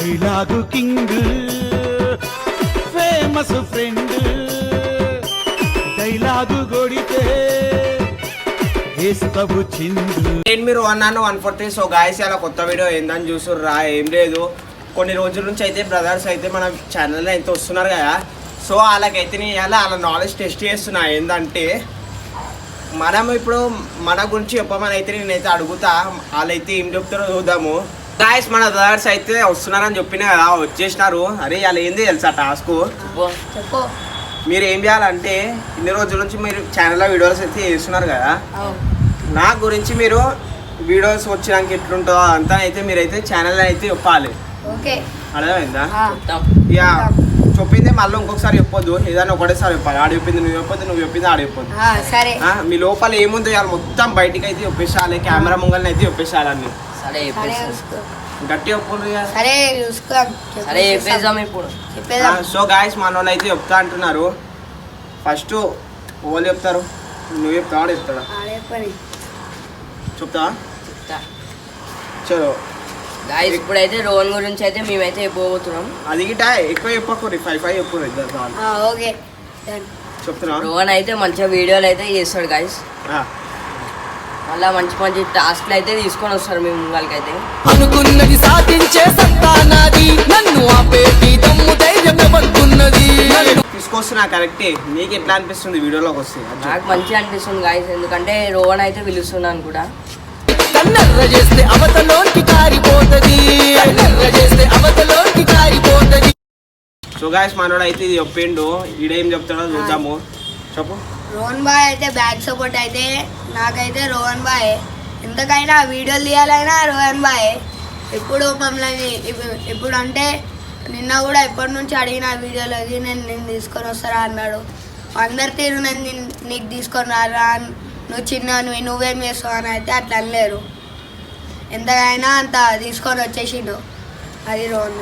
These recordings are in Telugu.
Dialogue king famous friend dialogue కొడితే వేస్తవు చిందు. నేను మీరు 143. సో గాయస్ అలా కొత్త వీడియో ఏందని చూసుర్రా. ఏం లేదు, కొన్ని రోజుల నుంచి అయితే బ్రదర్స్ అయితే మన ఛానల్లో అయితే వస్తున్నారు కదా. సో వాళ్ళకైతే నేను ఇలా వాళ్ళ నాలెడ్జ్ టెస్ట్ చేస్తున్నా. ఏంటంటే మనం ఇప్పుడు మన గురించి చెప్పమని అయితే నేనైతే అడుగుతా, వాళ్ళైతే ఏం చెప్తారో చూద్దాము. గాయస్ మన బ్రదర్స్ అయితే వస్తున్నారని చెప్పినా కదా, వచ్చేసినారు. అరే వాళ్ళు ఏంది తెలుసా టాస్క్, మీరు ఏం చేయాలంటే ఇన్ని రోజుల నుంచి మీరు ఛానల్లో వీడియోస్ అయితే చేస్తున్నారు కదా, నా గురించి మీరు వీడియోస్ వచ్చినాక ఎట్లుంటుందో అంతా అయితే మీరైతే ఛానల్ అయితే చెప్పాలి. అర్థమైందా? ఇక చెప్పింది మళ్ళీ ఇంకొకసారి చెప్పొద్దు, ఏదైనా ఒకటేసారి చెప్పాలి. ఆడ చెప్పింది నువ్వు చెప్పొద్దు, నువ్వు చెప్పింది ఆడ చెప్పొద్దు. మీ లోపల ఏముందో ఇవాళ మొత్తం బయటికి అయితే చెప్పేసాలి, కెమెరా ముంగల్ని అయితే చెప్పేసాలి అన్ని. గట్టి సో గాయస్ మన వాళ్ళు అయితే చెప్తా అంటున్నారు. ఫస్ట్ వాళ్ళు చెప్తారు, నువ్వు చెప్తావా చెప్తాడా? చెప్తా చలో గాయ్స్ ఇప్పుడైతే రోహన్ గురించి అయితే మేమైతే చెప్పబోతున్నాం. అది గిట ఎక్కువ చెప్పకూరి 5 చెప్పు చెప్తున్నా. రోహన్ అయితే మంచిగా వీడియోలు అయితే చేస్తాడు గాయ్స్. మళ్ళా మంచి మంచి టాస్క్లు అయితే తీసుకొని వస్తారు మేము ముంగలకైతే. అనుకున్నది సాధించే సత్తా నాది, నన్ను ఆపేటి దమ్ము ధైర్యం ఎవరున్నది. తీసుకొస్తున్నా కరెక్టే. నీకు ఎట్లా అనిపిస్తుంది వీడియోలోకి వస్తే? నాకు మంచిగా అనిపిస్తుంది గాయ్స్, ఎందుకంటే రోహన్ అయితే పిలుస్తున్నాను కూడా. కన్నెర్ర చేస్తే అవతలోకి కారిపోతది, కన్నెర్ర చేస్తే అవతలోకి కారిపోతది. సో గాయ్స్ మనోడు అయితే ఇది చెప్పిండు, ఈడేం చెప్తాడో చూద్దాము. చెప్పు. రోహన్ బాయ్ అయితే బ్యాక్ సపోర్ట్ అయితే నాకైతే రోహన్ బాయ్. ఎంతకైనా వీడియోలు తీయాలైనా రోహన్ బాయ్. ఎప్పుడు మమ్మల్ని ఇప్పుడు అంటే నిన్న కూడా ఎప్పటి నుంచి అడిగిన వీడియోలకి నేను తీసుకొని వస్తారా అన్నాడు. అందరి తీరు నేను నీకు తీసుకొని రారా, నువ్వు చిన్న నువ్వేం చేస్తావు అని అయితే అట్లా అనలేరు. ఎంతకైనా అంత తీసుకొని వచ్చేసిండు. అది రోహన్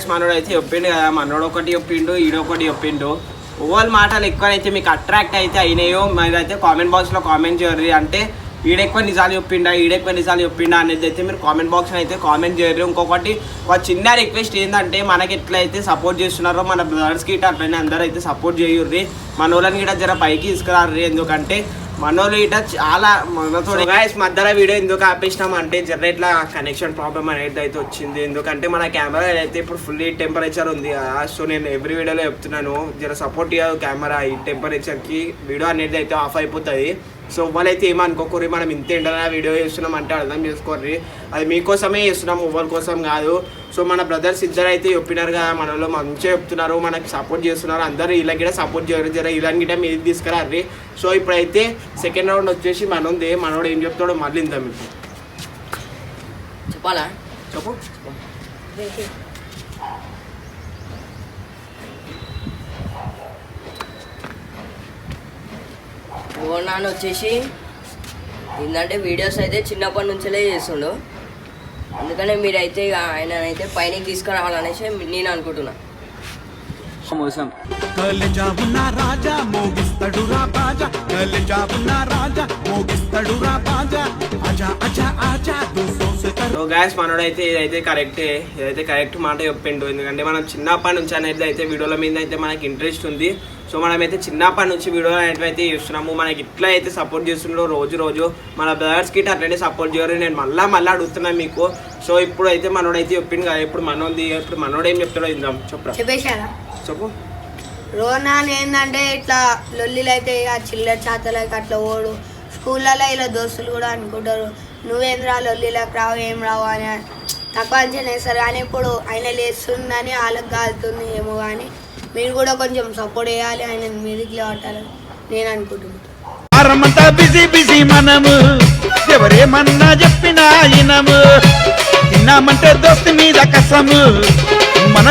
మనోడు అయితే చెప్పిండు కదా, మనోడు ఒకటి చెప్పిండు, ఈడొకటి చెప్పిండు. ఓవల్ మాటలు ఎక్కువనైతే మీకు అట్రాక్ట్ అయితే అయినాయో మీరైతే కామెంట్ బాక్స్లో కామెంట్ చేయరు. అంటే ఈడెక్కువ నిజాలు చెప్పిండా, ఈడెక్కువ నిజాలు చెప్పిండా అనేది అయితే మీరు కామెంట్ బాక్స్లో అయితే కామెంట్ చేయరు. ఇంకొకటి ఒక చిన్న రిక్వెస్ట్ ఏంటంటే, మనకి ఎట్లయితే సపోర్ట్ చేస్తున్నారో మన బ్రదర్స్కి ఇట్లా అట్లనే అందరూ అయితే సపోర్ట్ చేయుర్రి. మన వాళ్ళని కూడా జర పైకి తీసుకురారు. ఎందుకంటే మనోళ్ళు ఇట చాలా మధ్యలో వీడియో ఎందుకు ఆపేసినాం అంటే జర ఇట్లా కనెక్షన్ ప్రాబ్లమ్ అనేది అయితే వచ్చింది. ఎందుకంటే మన కెమెరా అయితే ఇప్పుడు ఫుల్ టెంపరేచర్ ఉంది కదా. సో నేను ఎవ్రీ వీడియోలో చెప్తున్నాను, జర సపోర్ట్ చేయదు కెమెరా. ఈ టెంపరేచర్కి వీడియో అనేది అయితే ఆఫ్ అయిపోతుంది. సో వాళ్ళైతే ఏమనుకోకూరి, మనం ఇంత ఎండగా వీడియో చేస్తున్నాం అంటే అర్థం చేసుకోర్రి. అది మీకోసమే చేస్తున్నాం, ఎవరి కోసం కాదు. సో మన బ్రదర్స్ ఇద్దరు అయితే చెప్పినారు కదా, మన వాళ్ళు మంచిగా చెప్తున్నారు, మనకి సపోర్ట్ చేస్తున్నారు. అందరూ ఇలా కూడా సపోర్ట్ చేయరు, జర ఇలాంటి గిట్ట మీరు తీసుకురారు. సో ఇప్పుడైతే సెకండ్ రౌండ్ వచ్చేసి మనది. మనోడు ఏం చెప్తాడో మళ్ళీ ఇంత మీకు చెప్పాలా? చెప్పు. రోహన్ నాన్న వచ్చేసి ఏంటంటే వీడియోస్ అయితే చిన్నప్పటి నుంచే చేస్తుండు. అందుకనే మీరైతే ఆయన అయితే పైనకి తీసుకురావాలనేసి నేను అనుకుంటున్నా. మోసం రాజా మోగిస్తాడు రా బాజా, రాజా మోగిస్తాడు రా బాజా, ఆజా ఆజా ఆజా సో గాయస్ మనోడు అయితే ఇదైతే కరెక్టే, ఇదైతే కరెక్ట్ మాట చెప్పిండు. ఎందుకంటే మనం చిన్నప్పటి నుంచి అనేది అయితే వీడియోల మీద అయితే మనకి ఇంట్రెస్ట్ ఉంది. సో మనమైతే చిన్నప్పటి నుంచి వీడియోలు అనేవి అయితే చేస్తున్నాము. మనకి ఇట్లా అయితే సపోర్ట్ చేస్తున్నారో రోజు మన బ్రదర్స్కి అట్లనే సపోర్ట్ చేయరు. నేను మళ్ళీ అడుగుతున్నాను మీకు. సో ఇప్పుడు అయితే మనోడు అయితే చెప్పింది కదా, ఇప్పుడు మనోడు ఏం చెప్తాడో ఇందాం చెప్పేశారా? చెప్పు. రోహన్ ఏంటంటే ఇట్లా లొల్లిలు అయితే చిల్లర చాతలకి అట్లా ఓడు. స్కూళ్ళలో ఇలా దోస్తులు కూడా అనుకుంటారు, నువ్వేంద్రా లొల్లిలకు రావు ఏం రావు అని తక్కువ అంచనా వేస్తారు. కానీ ఇప్పుడు ఆయన లేస్తుందని వాళ్ళకి కాలుతుంది ఏమో. కానీ మీరు కూడా కొంచెం సపోర్ట్ చేయాలి, ఆయన మీదికి లేవటాలని నేను అనుకుంటున్నాను. బిజీ బిజీ మనము ఎవరేమన్నా చెప్పినా ఇనము, తిన్నామంటే దోస్తు మీద కసము మన.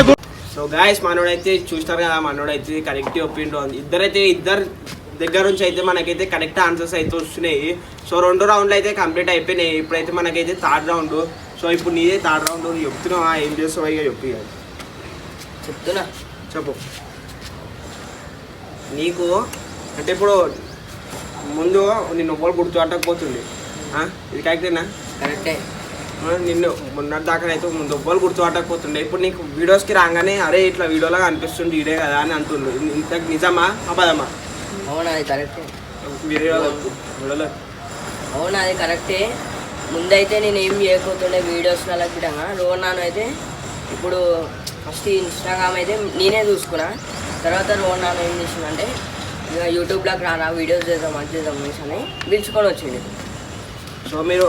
సో గాయస్ మనోడైతే చూస్తారు కదా, మనోడైతే కరెక్ట్ చెప్పిండు. ఇద్దరు దగ్గర నుంచి అయితే మనకైతే కరెక్ట్ ఆన్సర్స్ అయితే వస్తున్నాయి. సో 2 రౌండ్లు అయితే కంప్లీట్ అయిపోయినాయి. ఇప్పుడైతే మనకైతే 3rd రౌండ్. సో ఇప్పుడు నీదే 3rd రౌండ్. చెప్తున్నావా ఏం చేస్తావు? ఇక చెప్పు. చెప్తున్నా, చెప్పు. నీకు అంటే ఇప్పుడు ముందు నిన్ను ఒవ్వలు గుర్తుపట్టకపోతుంది ఇది కరెక్టేనా? కరెక్టే. నిన్ను మొన్నటిదాకా అయితే ముందు ఒవ్వలు గుర్తుపట్టకపోతుండే. ఇప్పుడు నీకు వీడియోస్కి రాగానే అరే ఇట్లా వీడియోలో అనిపిస్తుంది ఇదే కదా అని అంటుండ్రు. ఇంత నిజమా అబద్ధమా? అవును అది కరెక్టే. వీడియోలో అవును అది కరెక్టే. ముందైతే నేను ఏం చేయకపోతుండే వీడియోస్ అలా పెట్టాను. రోహన్ అయితే ఇప్పుడు ఫస్ట్ ఇన్స్టాగ్రామ్ అయితే నేనే చూసుకున్నా. తర్వాత రోహన్ ఏం చేసిన అంటే ఇక యూట్యూబ్లోకి రానా వీడియోస్ చేద్దాం అది చేద్దాం అని పిలుచుకొని వచ్చింది. సో మీరు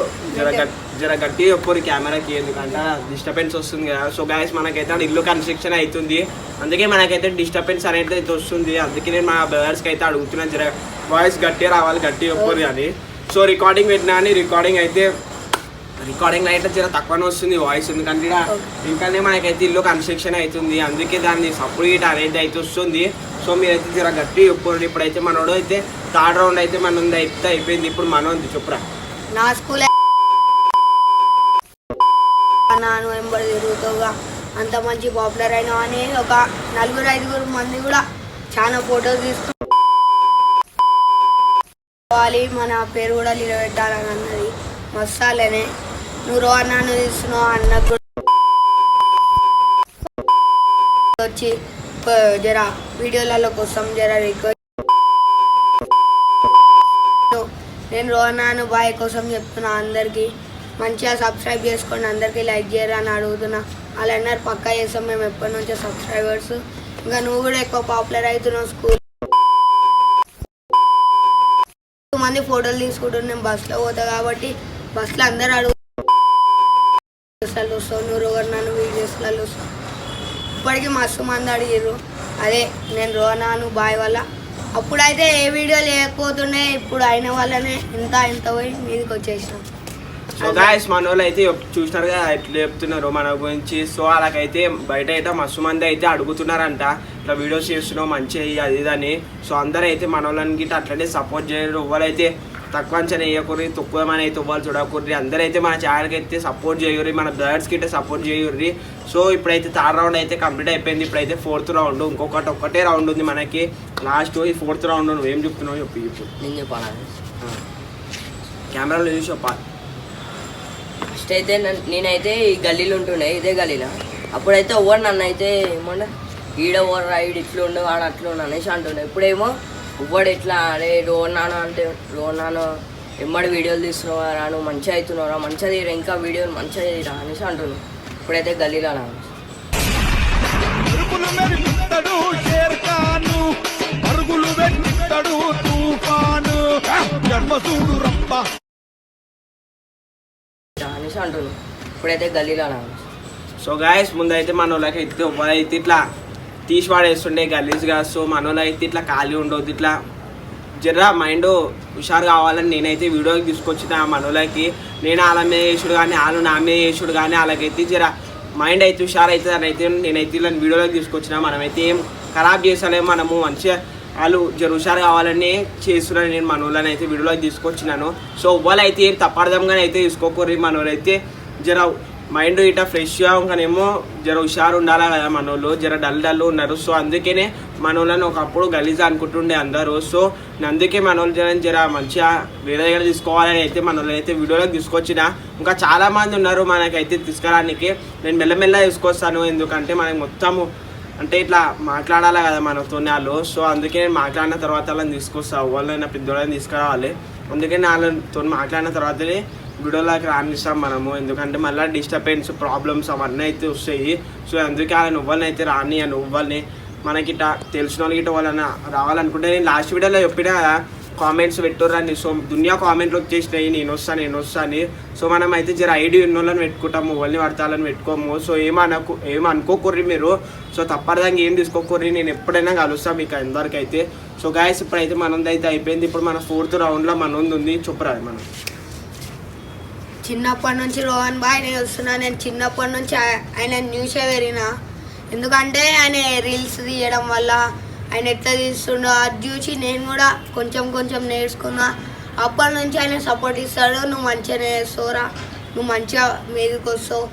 జర గట్టి ఒక్కరి కెమెరాకి ఎందుకంటే డిస్టర్బెన్స్ వస్తుంది కదా. సో గాయస్ మనకైతే ఇల్లు కన్స్ట్రక్షన్ అవుతుంది, అందుకే మనకైతే డిస్టర్బెన్స్ అనేది అయితే వస్తుంది. అందుకే నేను మా బ్రదర్స్కి అయితే అడుగుతున్నాను జర వాయిస్ గట్టిగా రావాలి, గట్టి ఒక్కరి అని. సో రికార్డింగ్ పెట్టినా అని రికార్డింగ్ అయితే జర తక్కువనే వస్తుంది వాయిస్, ఎందుకంటే ఇంకానే మనకైతే ఇల్లు కన్స్ట్రక్షన్ అవుతుంది, అందుకే దాన్ని సపరేట్ అనేది అయితే వస్తుంది. సో మీరైతే జర గట్టి ఒక్కరు. ఇప్పుడైతే మనోడు అయితే థర్డ్ రౌండ్ అయితే మన అయితే అయిపోయింది. ఇప్పుడు మనోది చెప్పురా. నా స్కూల్ నాను వెంబడి తిరుగుతావుగా అంత మంచి పాపులర్ అయినా అని ఒక 4-5 మంది కూడా చాలా ఫోటోస్ తీసుకోవాలి, మన పేరు కూడా నిలబెట్టాలని అన్నది మస్తాలేనే. నువ్వు రోహన్ నాన్న తీస్తున్నావు అన్నకు వచ్చి జర వీడియోలలో కోసం జర రిక్వెస్ట్. నేను రోహన్ బాయ్ కోసం చెప్తున్నా, అందరికీ మంచిగా సబ్స్క్రైబ్ చేసుకోండి, అందరికీ లైక్ చేయరా అని అడుగుతున్నా. అలా అన్నారు పక్కా చేస్తాం మేము ఎప్పటి నుంచో సబ్స్క్రైబర్స్. ఇంకా నువ్వు కూడా ఎక్కువ పాపులర్ అవుతున్నావు. స్కూల్ మంది ఫోటోలు తీసుకుంటున్నాను, నేను బస్సులో పోతా కాబట్టి బస్సులో అందరు అడుగులు వస్తావు, నువ్వు రోహన్ వీడియోస్లలో వస్తావు. ఇప్పటికీ మస్తు మంది అడిగారు. అదే నేను రోహన్ బాయ్ వల్ల అప్పుడైతే ఏ వీడియో లేకపోతుండే, ఇప్పుడు అయిన వల్లనే ఇంత పోయి మీదకి వచ్చేసినాం. సో గాయస్ మన వాళ్ళు అయితే చూసినారు కదా ఎట్లా చెప్తున్నారు మన గురించి. సో అలాగైతే బయట అయితే మస్తు మంది అయితే అడుగుతున్నారంట ఇట్లా వీడియోస్ చేస్తున్నావు మంచిగా అది ఇదని. సో అందరూ అయితే మన వాళ్ళని గిట్ట అట్లనే సపోర్ట్ చేయరు, ఎవరైతే తక్కువ అంచనా వేయకూరి తక్కువమని అయితే ఇవ్వాలి చూడకూర్రి. అందరైతే మన ఛానల్కి అయితే సపోర్ట్ చేయరు, మన బ్రదర్స్కి అయితే సపోర్ట్ చేయర్రి. సో ఇప్పుడైతే థర్డ్ రౌండ్ అయితే కంప్లీట్ అయిపోయింది. ఇప్పుడైతే ఫోర్త్ రౌండ్, ఒక్కటే రౌండ్ ఉంది మనకి లాస్ట్. ఈ ఫోర్త్ రౌండ్ నువ్వేం చెప్తున్నావు చెప్పి ఇప్పుడు నేను చెప్పాను కెమెరాలో చూసి చెప్పాలి. ఫస్ట్ అయితే నేనైతే ఈ గల్లీలో ఉంటుండే, ఇదే గల్లీలో. అప్పుడైతే ఎవరు నన్ను అయితే ఏమన్నా ఈడ ఎవరు ఈడు ఇట్లా ఉండు ఆడ అట్లా ఉండు అనేసి అంటుండే. ఇప్పుడేమో ఇవ్వడు ఎట్లా అరే రోహన్ అంటే రోహన్ ఎమ్మడి వీడియోలు తీస్తున్నారా, నువ్వు మంచిగా అవుతున్నారా, మంచిగా తీరా, ఇంకా వీడియోలు మంచిగా తీరా అనేసి అంటున్నావు. ఇప్పుడైతే గల్లీలో అనేసి అంటున్నావు. ఇప్పుడైతే గల్లీలో సో గాయస్ ముందైతే మన వాళ్ళకి అయితే ఇట్లా తీసి వాడేస్తుండే గలీజ్గా. సో మన వాళ్ళైతే ఇట్లా ఖాళీ ఉండవద్దు, ఇట్లా జర మైండ్ హుషారు కావాలని నేనైతే వీడియోకి తీసుకొచ్చిన మన వాళ్ళకి. నేను వాళ్ళ మీద చేసుడు కానీ వాళ్ళు నా మీద చేసుడు కానీ వాళ్ళకైతే జర మైండ్ అయితే హుషారు అవుతుంది అని అయితే నేనైతే ఇలా వీడియోలోకి తీసుకొచ్చిన. మనమైతే ఏం ఖరాబ్ చేసలేము, మనము మంచిగా వాళ్ళు జర హుషారు కావాలని చేస్తున్నాను నేను మన వాళ్ళని అయితే వీడియోలోకి తీసుకొచ్చినాను. సో వాళ్ళైతే ఏం తప్పర్థంగానే అయితే తీసుకోకూరి. మన వాళ్ళైతే జర మైండ్ ఇట్లా ఫ్రెష్గా ఇంకానేమో జర హుషారు ఉండాలి కదా, మన వాళ్ళు జర డల్ ఉన్నారు. సో అందుకనే మన వాళ్ళని ఒకప్పుడు గలీజా అనుకుంటుండే అందరూ. సో అందుకే మన వాళ్ళు జర మంచిగా వేరే దగ్గర తీసుకోవాలని అయితే మన వాళ్ళని అయితే వీడియోలోకి తీసుకొచ్చిన. ఇంకా చాలామంది ఉన్నారు మనకైతే తీసుకురానికి, నేను మెల్లమెల్ల తీసుకొస్తాను. ఎందుకంటే మనకి మొత్తము అంటే ఇట్లా మాట్లాడాలి కదా మనతో వాళ్ళు. సో అందుకే నేను మాట్లాడిన తర్వాత వాళ్ళని తీసుకొస్తాను, వాళ్ళైనా పెద్దవాళ్ళని తీసుకురావాలి. అందుకే వాళ్ళతో మాట్లాడిన తర్వాతనే వీడియోలోకి రానిస్తాం మనము, ఎందుకంటే మళ్ళీ డిస్టర్బెన్స్ ప్రాబ్లమ్స్ అవన్నీ అయితే వస్తాయి. సో అందుకే వాళ్ళని ఇవ్వాలని అయితే రాని అని ఇవ్వాలని మనకి ఇట్లా తెలిసిన వాళ్ళకి ఇట్లా వాళ్ళని రావాలనుకుంటే నేను లాస్ట్ వీడియోలో చెప్పిన కామెంట్స్ పెట్టుర్రండి. సో దునియా కామెంట్లు వచ్చేసినాయి నేను వస్తాను. సో మనం అయితే జర ఐడి ఉన్న వాళ్ళని పెట్టుకుంటాము, వాళ్ళని పడతాలని పెట్టుకోము. సో ఏమనుకోకూర్రి మీరు. సో తప్పనిసరిగా ఏం తీసుకోకూర్రి, నేను ఎప్పుడైనా కలుస్తాను మీకు అందరికైతే. సో గాయస్ ఇప్పుడైతే మనది అయితే అయిపోయింది. ఇప్పుడు మన ఫోర్త్ రౌండ్లో మనది ఉంది, చెప్పురాదు మనం. చిన్నప్పటి నుంచి రోహన్ బాయ్ నేను వస్తున్నా. నేను చిన్నప్పటి నుంచి ఆయన న్యూసే పెరిగిన, ఎందుకంటే ఆయన రీల్స్ తీయడం వల్ల ఆయన ఎట్లా తీస్తుండో అది చూసి నేను కూడా కొంచెం నేర్చుకున్నా. అప్పటి నుంచి ఆయన సపోర్ట్ ఇస్తాడు, నువ్వు మంచిగా నేర్చుకోరా, నువ్వు మంచిగా మీదకి వస్తావు,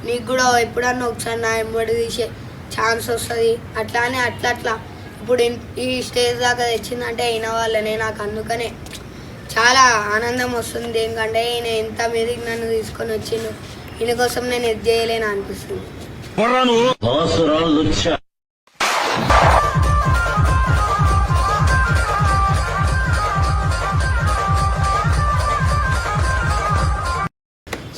నీకు కూడా ఎప్పుడన్నా ఒకసారి నా ఎంబడి తీసే ఛాన్స్ వస్తుంది అట్లా అని అట్లా ఇప్పుడు ఈ స్టేజ్ దాకా తెచ్చిందంటే అయిన వాళ్ళనే. నాకు అందుకనే చాలా ఆనందం వస్తుంది. ఎందుకంటే ఈయన ఎంత మీదకి నన్ను తీసుకొని వచ్చిండు, ఈయన కోసం నేను ఇది చేయలేను అనిపిస్తుంది.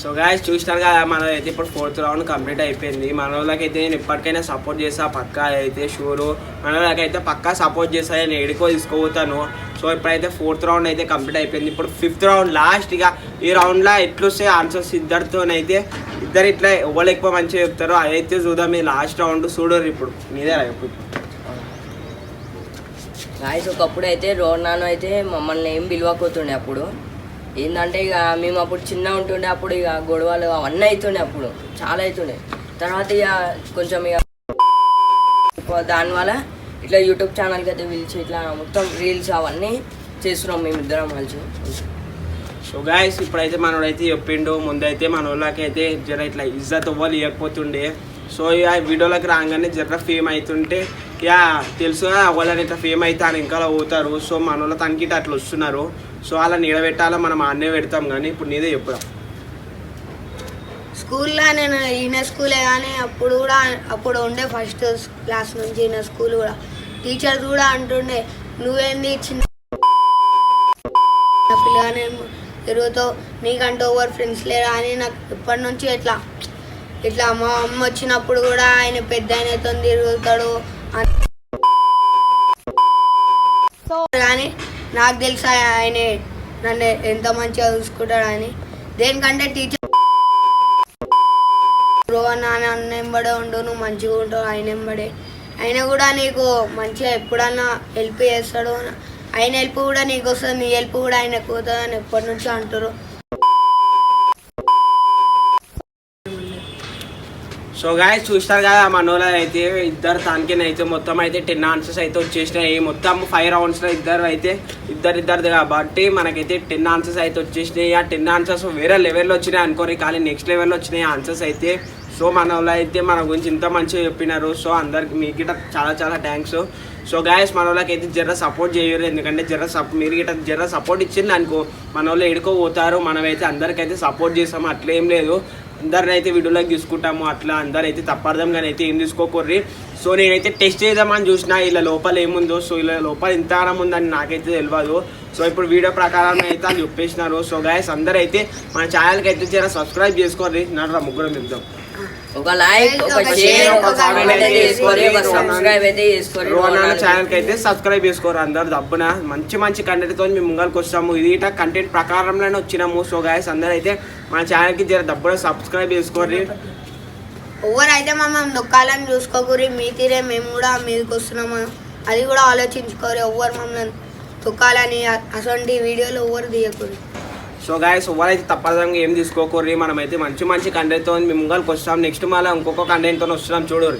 సో గాయస్ చూసినారు కదా, మనదైతే ఇప్పుడు 4th రౌండ్ కంప్లీట్ అయిపోయింది. మన వాళ్ళకైతే నేను ఎప్పటికైనా సపోర్ట్ చేస్తా, పక్కా అయితే షూరు. మన వాళ్ళకైతే పక్కా సపోర్ట్ చేస్తా, నేను ఎడికో తీసుకోపోతాను. సో ఇప్పుడైతే 4th రౌండ్ అయితే కంప్లీట్ అయిపోయింది. ఇప్పుడు 5th రౌండ్ లాస్ట్. ఇక ఈ రౌండ్లో ఎట్లొస్తే ఆన్సర్స్ ఇద్దరితోనైతే ఇద్దరు ఇట్లా ఎవరు ఎక్కువ మంచిగా చెప్తారో అదైతే చూద్దాం. ఈ లాస్ట్ రౌండ్ చూడరు. ఇప్పుడు నీదే ఇప్పుడు గాయస్ ఒకప్పుడు అయితే రోనాను అయితే మమ్మల్ని ఏం పిలవకపోతుండే. అప్పుడు ఏంటంటే ఇక మేము అప్పుడు చిన్న ఉంటుండే, అప్పుడు ఇక గొడవలు అవన్నీ అవుతుండే, అప్పుడు చాలా అవుతుండే. తర్వాత ఇక కొంచెం ఇక దానివల్ల ఇట్లా యూట్యూబ్ ఛానల్కి అయితే పిలిచి ఇట్లా మొత్తం రీల్స్ అవన్నీ చేస్తున్నాం మేమిద్దరం కలిసి. సో గాయస్ ఇప్పుడైతే మనోడైతే చెప్పిండు, ముందైతే మన వాళ్ళకైతే జర ఇట్లా ఇజ్జత్ ఇవ్వాలి ఇవ్వకపోతుండే. సో ఇక వీడియోలోకి రాగానే జర ఫేమ్ అవుతుంటే ఇక తెలుసు వాళ్ళని ఇట్లా ఫేమ్ అయితే అని ఇంకా పోతారు. సో మన వాళ్ళ తనకి అట్లా వస్తున్నారు. సో అలా నిలబెట్టాలా, మనం ఆన్నే పెడతాం. కానీ ఇప్పుడు నీదే చెప్పురా. స్కూల్లో నేను ఈయన స్కూలే కానీ అప్పుడు ఉండే ఫస్ట్ క్లాస్ నుంచి ఈయన స్కూల్ కూడా టీచర్స్ కూడా అంటుండే, నువ్వేంది చిన్న పిల్లగానే తిరుగుతావు, నీకంటే ఓవర్ ఫ్రెండ్స్ లేరా అని. నాకు ఇప్పటి నుంచి ఇట్లా మా అమ్మ వచ్చినప్పుడు కూడా ఆయన పెద్ద ఆయనతో తిరుగుతాడు కానీ నాకు తెలుసు ఆయన నన్ను ఎంత మంచిగా చూసుకుంటాడు అని. దేనికంటే టీచర్ రోహన్ అన్న ఎంబడే ఉండు, నువ్వు మంచిగా ఉంటావు ఆయన ఎంబడే. ఆయన కూడా నీకు మంచిగా ఎప్పుడన్నా హెల్ప్ చేస్తాడు, ఆయన హెల్ప్ కూడా నీకు వస్తుంది, నీ హెల్ప్ కూడా ఆయనకు పోతుంది అని ఎప్పటి నుంచి అంటారు. సో గాయస్ చూస్తారు కదా, మనోళ్ళు అయితే ఇద్దరు తనకినైతే మొత్తం అయితే 10 ఆన్సర్స్ అయితే వచ్చేసినాయి. మొత్తం 5 రౌండ్స్లో ఇద్దరిద్దరిది కాబట్టి మనకైతే 10 ఆన్సర్స్ అయితే వచ్చేసినాయి. ఆ 10 ఆన్సర్స్ వేరే లెవెల్లో వచ్చినాయి అనుకోరి, కానీ నెక్స్ట్ లెవెల్లో వచ్చినాయి ఆన్సర్స్ అయితే. సో మన వాళ్ళు అయితే మన గురించి ఇంత మంచిగా చెప్పినారు. సో అందరికి మీకు గిట్ట చాలా చాలా థ్యాంక్స్. సో గాయస్ మన వాళ్ళకైతే జర సపోర్ట్ చేయరు, ఎందుకంటే మీరు గిట్ట జర సపోర్ట్ ఇచ్చింది అనుకో మన వాళ్ళు ఎడుకోపోతారు. మనమైతే అందరికైతే సపోర్ట్ చేస్తాము, అట్లేం లేదు. అందరిని అయితే వీడియోలోకి తీసుకుంటాము, అట్లా అందరైతే తప్పర్థంగానే అయితే ఏం తీసుకోకూర్రి. సో నేనైతే టెస్ట్ చేద్దామని చూసిన ఇలా లోపల ఏముందో. సో ఇలా లోపల ఇంత ఉందని నాకైతే తెలియదు. సో ఇప్పుడు వీడియో ప్రకారం అయితే అని చెప్పేసినారు. సో గాయస్ అందరైతే మన ఛానల్కి అయితే జర సబ్స్క్రైబ్ చేసుకోర్రి. నడరా ముగ్గురం చెప్దాం. ఒక లైక్, ఒక షేర్, ఒక కామెంట్ అయితే చేసుకోండి, ఒక సబ్స్క్రైబ్ అయితే చేసుకోండి. రోహన్ ఛానల్కి అయితే సబ్స్క్రైబ్ చేసుకోరు అందరు దబ్బున. మంచి కంటెంట్తో మేము ముంగల్కి వస్తాము. ఇది ఇట కంటెంట్ ప్రకారంలోనే వచ్చినాము. సో గాయస్ అందరూ అయితే మన ఛానల్కి జర దబ్బున సబ్స్క్రైబ్ చేసుకోండి. ఎవరైతే మమ్మల్ని నొక్కాలని చూసుకోకూరి, మీ తీరే మేము కూడా మీదకి వస్తున్నాము అది కూడా ఆలోచించుకోరు. ఎవరు మమ్మల్ని తొక్కాలని అటువంటి వీడియోలు ఎవరు తీయకూడదు. సో గాయస్ ఎవరైతే తప్పదంగా ఏం తీసుకోకూర్రి. మనమైతే మంచి కంటెంట్తో మేము ముంగల్కి వస్తాం. నెక్స్ట్ మళ్ళీ ఇంకొక కంటెంట్తో వస్తున్నాం చూడరు.